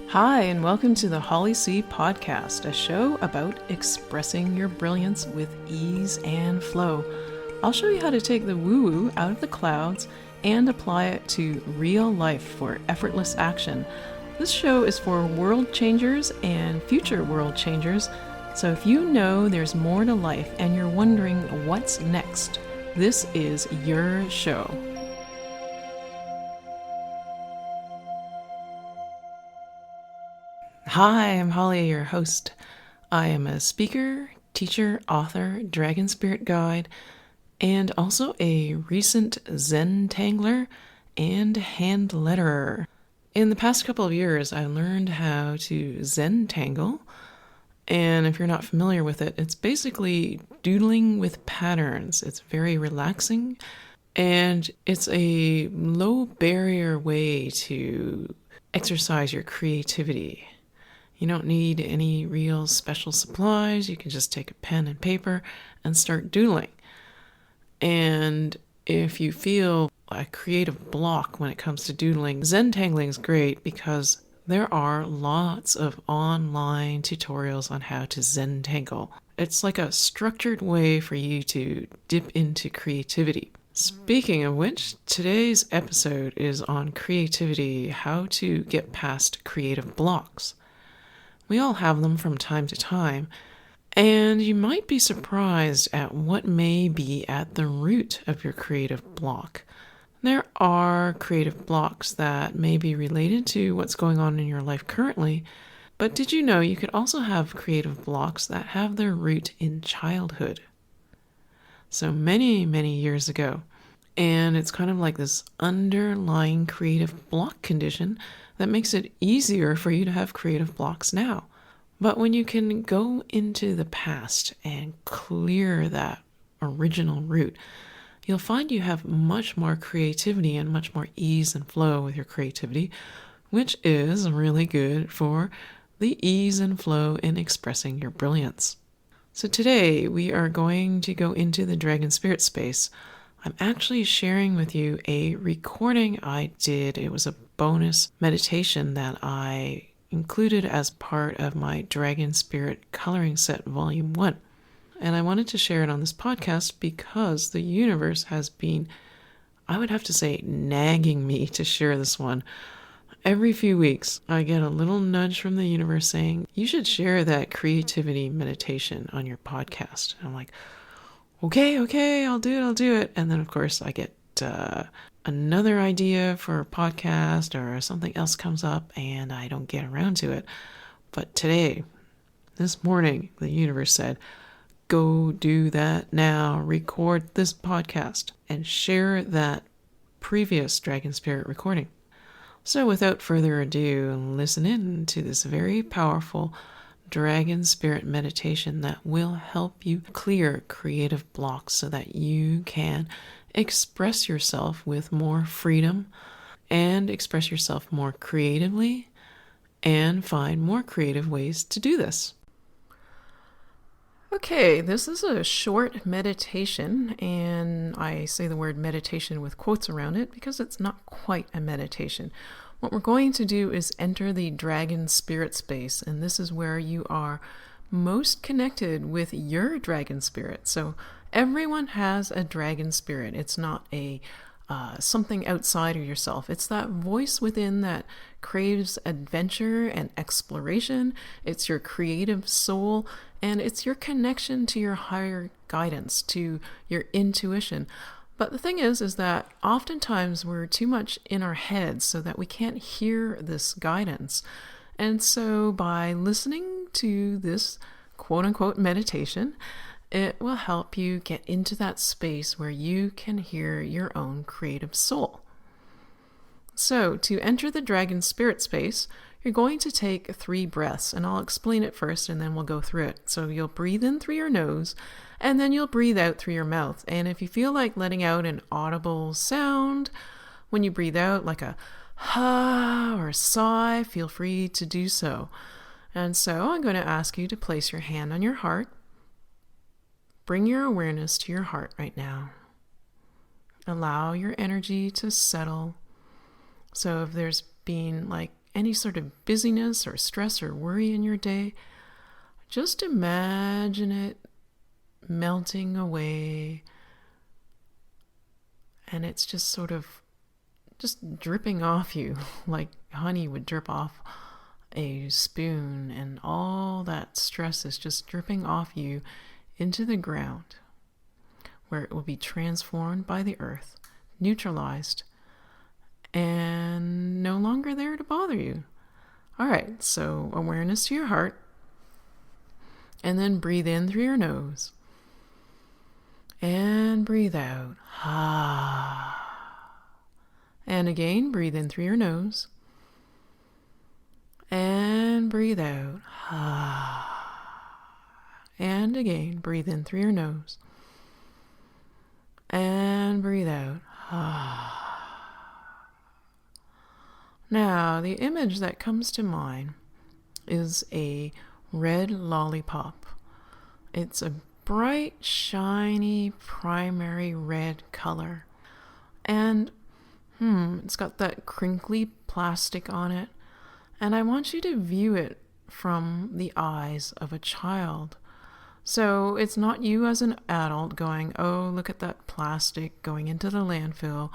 Hi, and welcome to the Holly C Podcast, a show about expressing your brilliance with ease and flow. I'll show you how to take the woo-woo out of the clouds and apply it to real life for effortless action. This show is for world changers and future world changers, so if you know there's more to life and you're wondering what's next, this is your show. Hi, I'm Holly, your host. I am a speaker, teacher, author, dragon spirit guide, and also a recent Zen tangler and hand letterer. In the past couple of years, I learned how to Zen tangle, and if you're not familiar with it, it's basically doodling with patterns. It's very relaxing, and it's a low barrier way to exercise your creativity. You don't need any real special supplies. You can just take a pen and paper and start doodling. And if you feel a creative block when it comes to doodling, Zen tangling is great because there are lots of online tutorials on how to Zen tangle. It's like a structured way for you to dip into creativity. Speaking of which, today's episode is on creativity, how to get past creative blocks. We all have them from time to time, and you might be surprised at what may be at the root of your creative block. There are creative blocks that may be related to what's going on in your life currently, but did you know you could also have creative blocks that have their root in childhood? So many, many years ago. And it's kind of like this underlying creative block condition that makes it easier for you to have creative blocks now. But when you can go into the past and clear that original root, you'll find you have much more creativity and much more ease and flow with your creativity, which is really good for the ease and flow in expressing your brilliance. So today we are going to go into the dragon spirit space. I'm actually sharing with you a recording I did. It was a bonus meditation that I included as part of my Dragon Spirit Coloring Set Volume 1. And I wanted to share it on this podcast because the universe has been, I would have to say, nagging me to share this one. Every few weeks, I get a little nudge from the universe saying, you should share that creativity meditation on your podcast. And I'm like, okay, I'll do it. And then, of course, I get another idea for a podcast or something else comes up and I don't get around to it. But today, this morning, the universe said, go do that now. Record this podcast and share that previous Dragon Spirit recording. So without further ado, listen in to this very powerful Dragon Spirit meditation that will help you clear creative blocks so that you can express yourself with more freedom and express yourself more creatively and find more creative ways to do this. Okay, this is a short meditation, and I say the word meditation with quotes around it because it's not quite a meditation. What we're going to do is enter the dragon spirit space, and this is where you are most connected with your dragon spirit. So everyone has a dragon spirit. It's not a something outside of yourself. It's that voice within that craves adventure and exploration. It's your creative soul, and it's your connection to your higher guidance, to your intuition. But the thing is that oftentimes we're too much in our heads so that we can't hear this guidance. And so by listening to this quote-unquote meditation, it will help you get into that space where you can hear your own creative soul. So to enter the dragon spirit space, you're going to take 3 breaths, and I'll explain it first and then we'll go through it. So you'll breathe in through your nose, and then you'll breathe out through your mouth. And if you feel like letting out an audible sound when you breathe out, like a ha or a sigh, feel free to do so. And so I'm going to ask you to place your hand on your heart. Bring your awareness to your heart right now. Allow your energy to settle So if there's been like any sort of busyness or stress or worry in your day, just imagine it melting away, and it's just sort of just dripping off you like honey would drip off a spoon, and all that stress is just dripping off you into the ground, where it will be transformed by the earth, neutralized, and no longer there to bother you. All right, so awareness to your heart, and then breathe in through your nose, and breathe out. And again, breathe in through your nose, and breathe out. And again, breathe in through your nose, and breathe out. Now, the image that comes to mind is a red lollipop. It's a bright, shiny, primary red color. And, it's got that crinkly plastic on it. And I want you to view it from the eyes of a child. So it's not you as an adult going, oh, look at that plastic going into the landfill.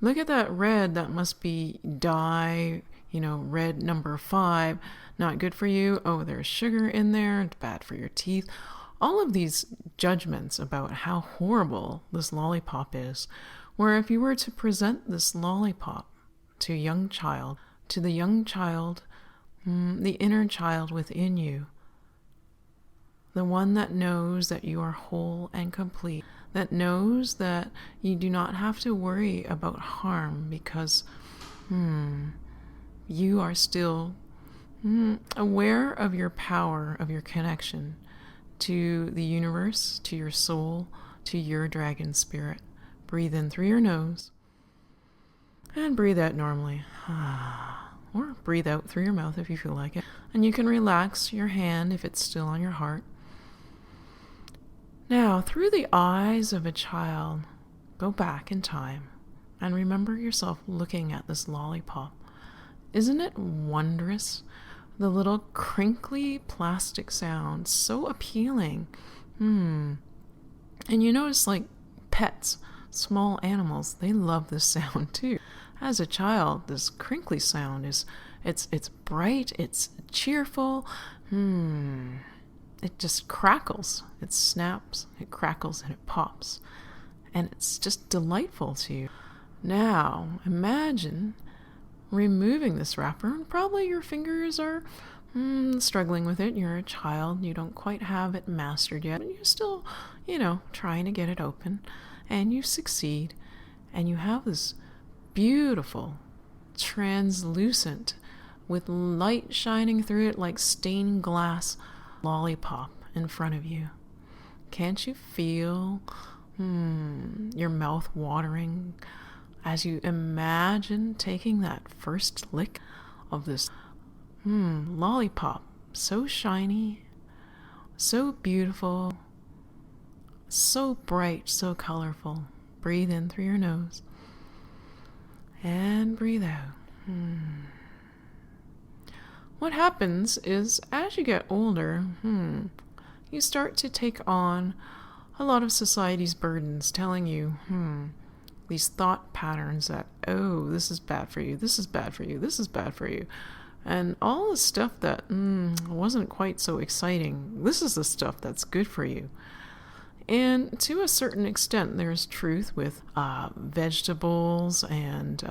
Look at that red, that must be dye, red number 5, not good for you. Oh, there's sugar in there, it's bad for your teeth. All of these judgments about how horrible this lollipop is, where if you were to present this lollipop to a young child, to the young child, the inner child within you, the one that knows that you are whole and complete, that knows that you do not have to worry about harm because you are still aware of your power, of your connection to the universe, to your soul, to your dragon spirit. Breathe in through your nose and breathe out normally. Or breathe out through your mouth if you feel like it. And you can relax your hand if it's still on your heart. Now, through the eyes of a child, go back in time and remember yourself looking at this lollipop. Isn't it wondrous? The little crinkly plastic sound, so appealing. And you notice like pets, small animals, they love this sound too. As a child, this crinkly sound it's bright, it's cheerful. It just crackles, it snaps, it crackles, and it pops. And it's just delightful to you. Now, imagine removing this wrapper, and probably your fingers are struggling with it. You're a child, you don't quite have it mastered yet, and you're still, trying to get it open. And you succeed, and you have this beautiful, translucent, with light shining through it like stained glass lollipop in front of you. Can't you feel your mouth watering as you imagine taking that first lick of this lollipop? So shiny, so beautiful, so bright, so colorful. Breathe in through your nose and breathe out. What happens is, as you get older, you start to take on a lot of society's burdens, telling you, these thought patterns that, oh, this is bad for you, this is bad for you, this is bad for you. And all the stuff that wasn't quite so exciting, this is the stuff that's good for you. And to a certain extent, there's truth with vegetables and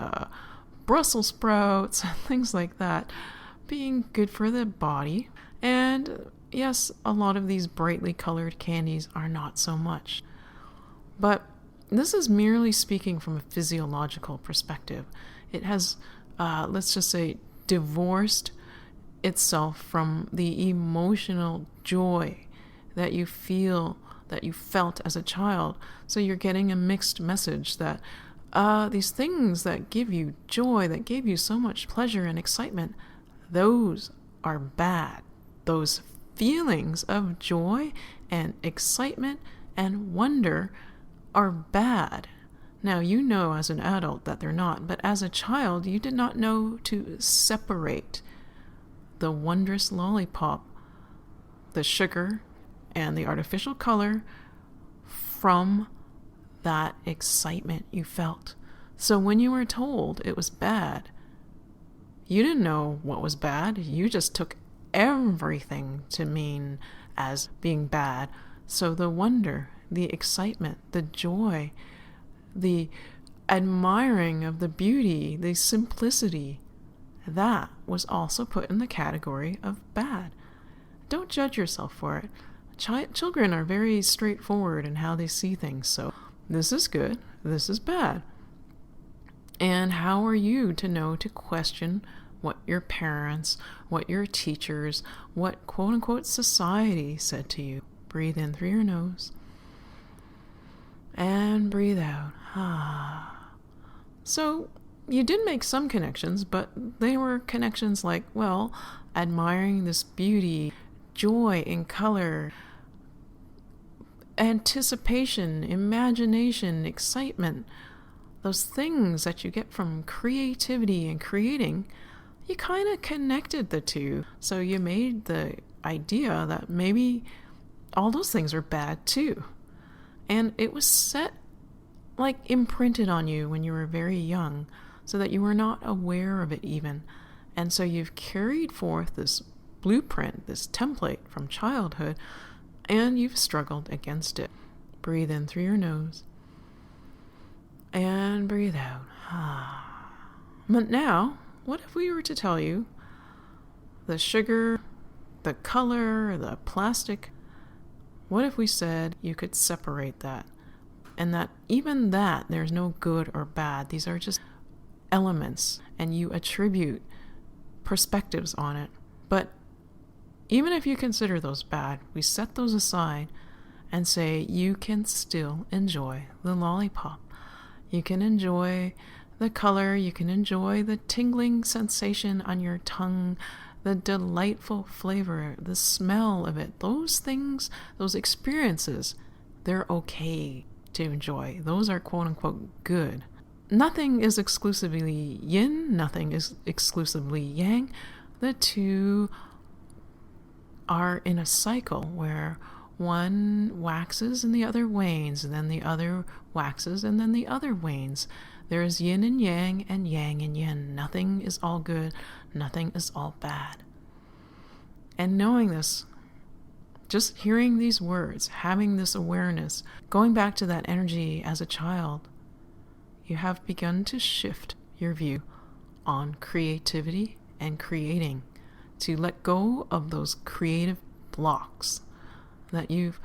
Brussels sprouts and things like that being good for the body. And yes, a lot of these brightly colored candies are not so much. But this is merely speaking from a physiological perspective. It has, let's just say, divorced itself from the emotional joy that you feel, that you felt as a child. So you're getting a mixed message that these things that give you joy, that gave you so much pleasure and excitement, those are bad. Those feelings of joy and excitement and wonder are bad. Now, you know as an adult that they're not, but as a child, you did not know to separate the wondrous lollipop, the sugar, and the artificial color from that excitement you felt. So when you were told it was bad, you didn't know what was bad. You just took everything to mean as being bad. So the wonder, the excitement, the joy, the admiring of the beauty, the simplicity, that was also put in the category of bad. Don't judge yourself for it. Children are very straightforward in how they see things. So this is good, this is bad. And how are you to know to question what your parents, what your teachers, what quote-unquote society said to you? Breathe in through your nose and breathe out. So you did make some connections, but they were connections like, well, admiring this beauty, joy in color, anticipation, imagination, excitement, those things that you get from creativity and creating. You kind of connected the two. So you made the idea that maybe all those things are bad too. And it was set, like imprinted on you when you were very young, so that you were not aware of it even. And so you've carried forth this blueprint, this template from childhood, and you've struggled against it. Breathe in through your nose and breathe out. But now, what if we were to tell you the sugar, the color, the plastic, what if we said you could separate that? And that even that, there's no good or bad. These are just elements, and you attribute perspectives on it. But even if you consider those bad, we set those aside and say you can still enjoy the lollipop. You can enjoy the color, you can enjoy the tingling sensation on your tongue, the delightful flavor, the smell of it. Those things, those experiences, they're okay to enjoy. Those are quote-unquote good. Nothing is exclusively yin, nothing is exclusively yang. The two are in a cycle where one waxes and the other wanes, and then the other waxes and then the other wanes. There is yin and yang and yin. Nothing is all good, nothing is all bad. And knowing this, just hearing these words, having this awareness, going back to that energy as a child, you have begun to shift your view on creativity and creating, to let go of those creative blocks that you've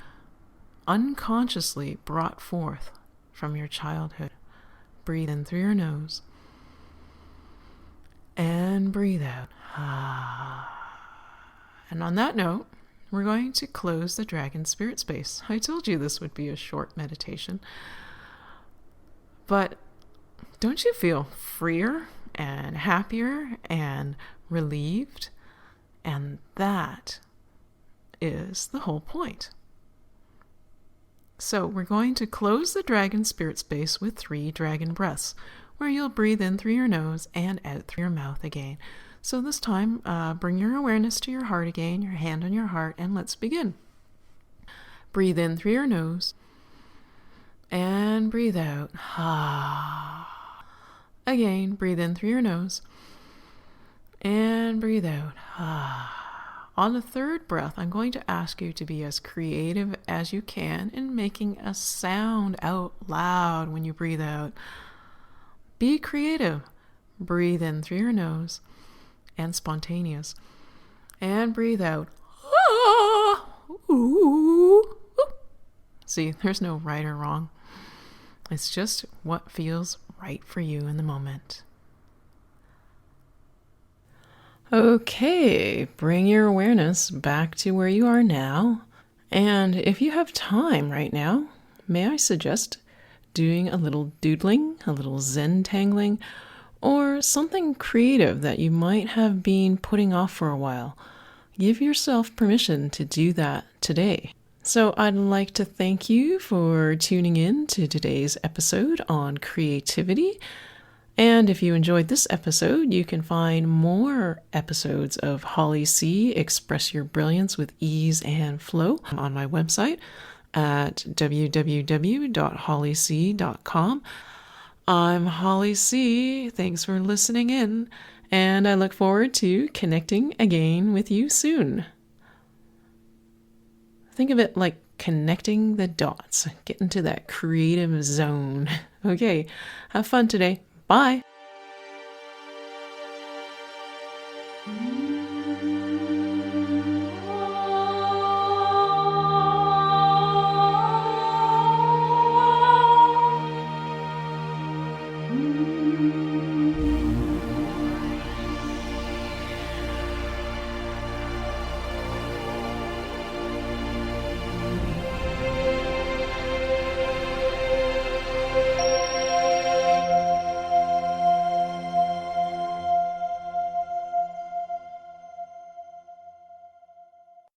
unconsciously brought forth from your childhood. Breathe in through your nose and breathe out. And on that note, we're going to close the Dragon Spirit Space. I told you this would be a short meditation. But don't you feel freer and happier and relieved? And that is the whole point. So we're going to close the Dragon Spirit Space with 3 dragon breaths, where you'll breathe in through your nose and out through your mouth again. So this time, bring your awareness to your heart again, your hand on your heart, and let's begin. Breathe in through your nose and breathe out. Again, breathe in through your nose and breathe out. On the third breath, I'm going to ask you to be as creative as you can in making a sound out loud when you breathe out. Be creative. Breathe in through your nose and spontaneous. And breathe out. See, there's no right or wrong. It's just what feels right for you in the moment. Okay, bring your awareness back to where you are now. And if you have time right now, may I suggest doing a little doodling, a little Zen tangling, or something creative that you might have been putting off for a while. Give yourself permission to do that today. So, I'd like to thank you for tuning in to today's episode on creativity. And if you enjoyed this episode, you can find more episodes of Holly C. Express Your Brilliance with Ease and Flow on my website at www.hollyc.com. I'm Holly C. Thanks for listening in, and I look forward to connecting again with you soon. Think of it like connecting the dots, get into that creative zone. Okay, have fun today. Bye.